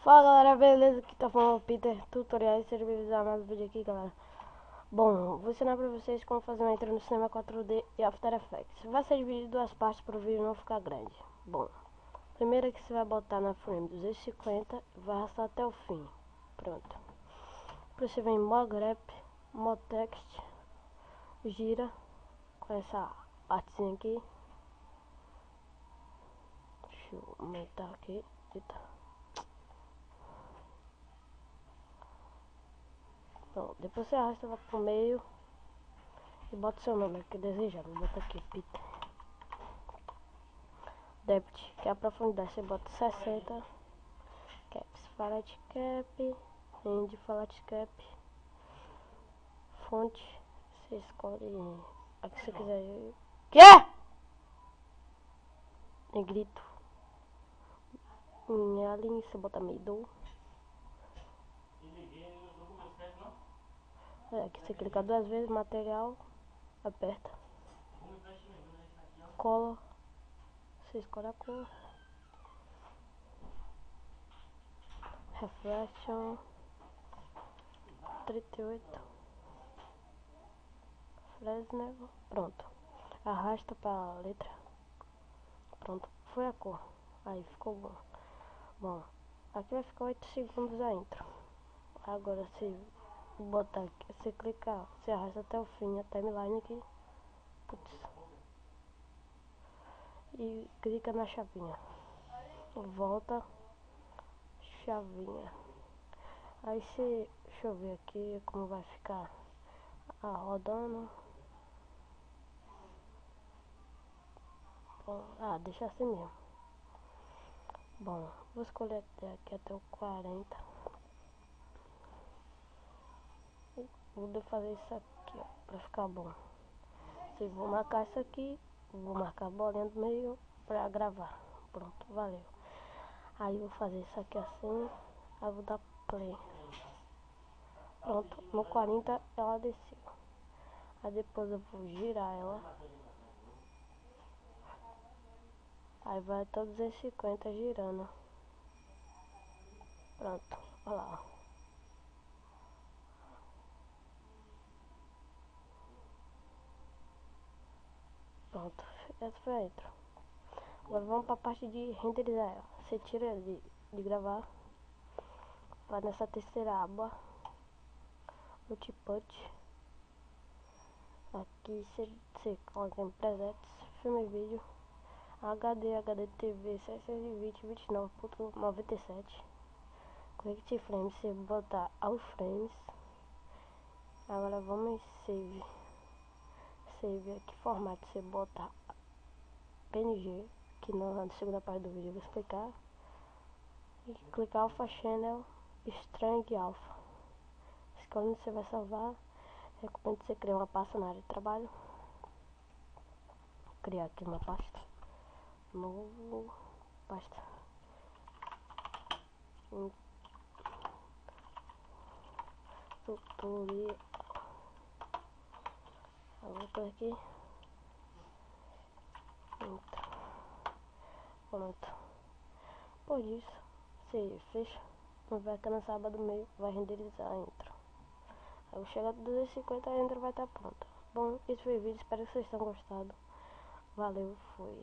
Fala galera, beleza? Aqui tá falando o Peter Tutoriais, sejam bem-vindos a mais um vídeo aqui, galera. Bom, vou ensinar pra vocês como fazer uma intro no Cinema 4D e After Effects. Vai ser dividido em duas partes para o vídeo não ficar grande. Bom, primeiro que você vai botar na frame 250 e vai arrastar até o fim. Pronto. Depois você vem em More Grep, More Text, gira com essa partezinha aqui. Deixa eu aumentar aqui. Eita. Pronto, depois você arrasta ela pro meio e bota seu nome aqui desejado. Bota aqui, Peter. Depth, que é a profundidade, você bota 60. Caps, Palette Cap, End, Palette Cap. Fonte, você escolhe a que você quiser. Que? Negrito. Em Alien, você bota Middle. Aqui você clica duas vezes, material, aperta. Cola, você escolhe a cor. Reflection 38. Fresnel, pronto. Arrasta pra letra. Pronto, foi a cor. Aí ficou bom. Bom, aqui vai ficar 8 segundos a intro. Agora se botar aqui, você clicar, você arrasta até o fim, a timeline aqui. Putz. E clica na chavinha. Volta, chavinha. Aí se, deixa eu ver aqui como vai ficar. Rodando. Bom, deixa assim mesmo. Bom, vou escolher aqui até o 40. Vou fazer isso aqui, ó, pra ficar bom. Vou marcar isso aqui, vou marcar a bolinha do meio pra gravar. Pronto, valeu. Aí vou fazer isso aqui assim, aí vou dar play. Pronto, no 40 ela desceu. Aí depois eu vou girar ela. Aí vai até 250 girando. Pronto, olha lá. Pronto, essa foi a intro. Agora vamos para a parte de renderizar ela. Você tira de gravar. Vai nessa terceira aba. Multiput. Aqui você coloca em presets, filme e vídeo. HD TV 620 29.97. Correct frames, você botar all frames. Agora vamos em save. Save aqui, formato, você bota PNG, que na segunda parte do vídeo eu vou explicar. E clicar Alpha Channel, String Alpha. Escolhe onde você vai salvar. Recomendo você criar uma pasta na área de trabalho. Criar aqui uma pasta. Novo, pasta. Tutorial. Vou por aqui. Pronto. Por isso, você fecha, vai ficar nessa aba do meio, vai renderizar a intro. Aí eu chegar a 250 a intro vai estar pronta. Bom, esse foi o vídeo, espero que vocês tenham gostado. Valeu, fui.